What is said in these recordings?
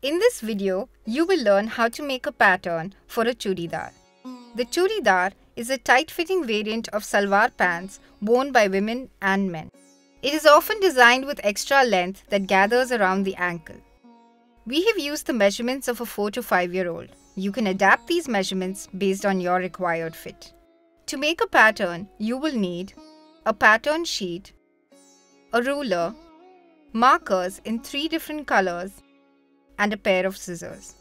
In this video, you will learn how to make a pattern for a churidar. The churidar is a tight-fitting variant of salwar pants worn by women and men. It is often designed with extra length that gathers around the ankle. We have used the measurements of a 4 to 5-year-old. You can adapt these measurements based on your required fit. To make a pattern, you will need a pattern sheet, a ruler, markers in 3 different colors, and a pair of scissors.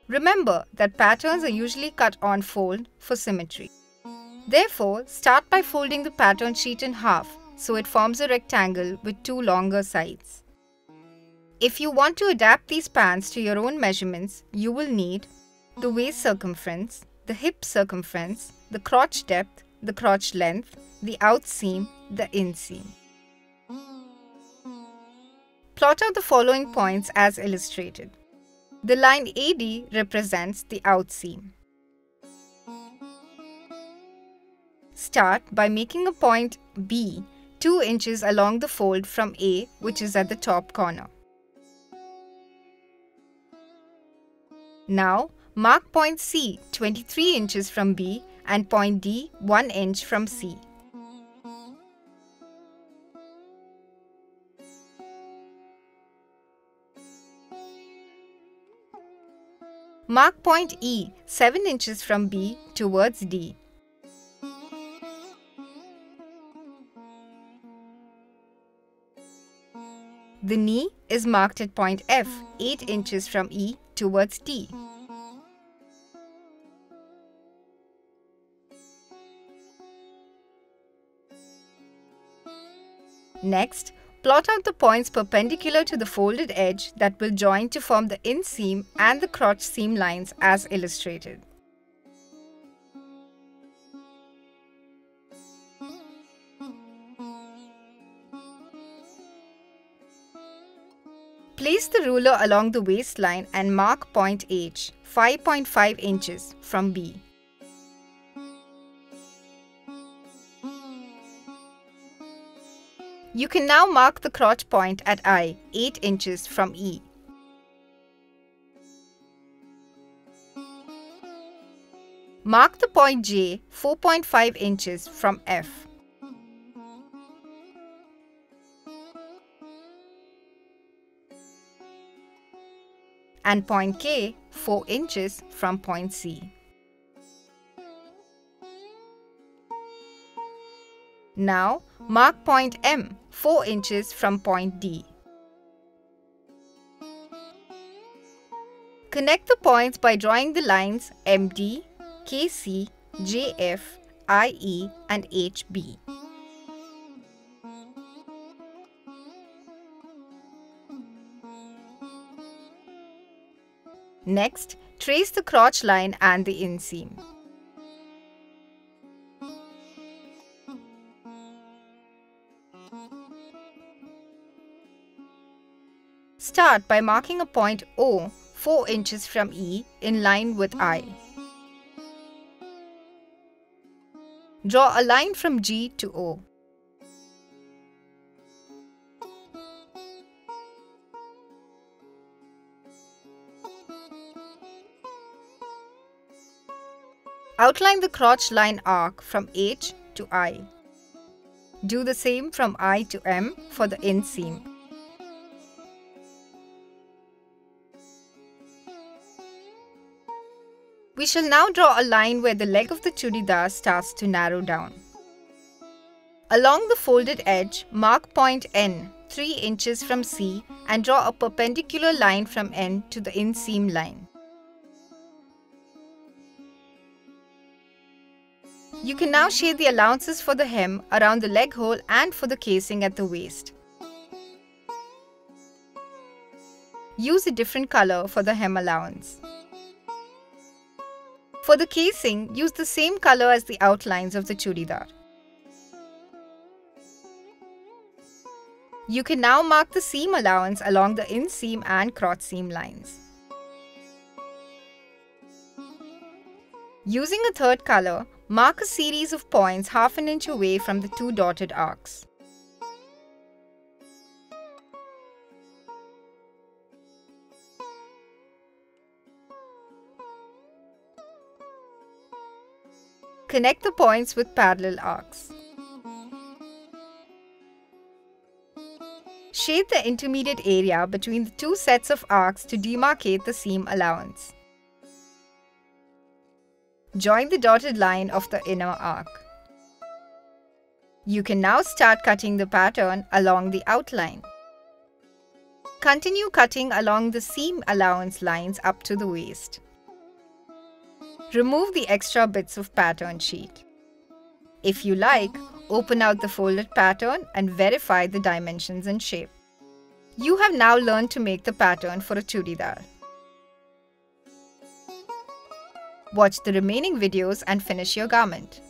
Remember that patterns are usually cut on fold for symmetry. Therefore, start by folding the pattern sheet in half so it forms a rectangle with 2 longer sides. If you want to adapt these pants to your own measurements, you will need the waist circumference, the hip circumference, the crotch depth, the crotch length, the outseam, the inseam. Plot out the following points as illustrated. The line AD represents the outseam. Start by making a point B 2 inches along the fold from A, which is at the top corner. Now, mark point C 23 inches from B and point D 1 inch from C. Mark point E 7 inches from B towards D. The knee is marked at point F 8 inches from E towards D. Next, plot out the points perpendicular to the folded edge that will join to form the inseam and the crotch seam lines as illustrated. Place the ruler along the waistline and mark point H 5.5 inches from B. You can now mark the crotch point at I 8 inches from E. Mark the point J 4.5 inches from F. And point K 4 inches from point C. Now, mark point M 4 inches from point D. Connect the points by drawing the lines MD, KC, JF, IE and HB. Next, trace the crotch line and the inseam. Start by marking a point O 4 inches from E in line with I. Draw a line from G to O. Outline the crotch line arc from H to I. Do the same from I to M for the inseam. We shall now draw a line where the leg of the churidar starts to narrow down. Along the folded edge, mark point N 3 inches from C and draw a perpendicular line from N to the inseam line. You can now shade the allowances for the hem around the leg hole and for the casing at the waist. Use a different color for the hem allowance. For the casing, use the same color as the outlines of the churidar. You can now mark the seam allowance along the inseam and crotch seam lines. Using a third color, mark a series of points half an inch away from the 2 dotted arcs. Connect the points with parallel arcs. Shade the intermediate area between the two sets of arcs to demarcate the seam allowance. Join the dotted line of the inner arc. You can now start cutting the pattern along the outline. Continue cutting along the seam allowance lines up to the waist. Remove the extra bits of pattern sheet. If you like, open out the folded pattern and verify the dimensions and shape. You have now learned to make the pattern for a churidar. Watch the remaining videos and finish your garment.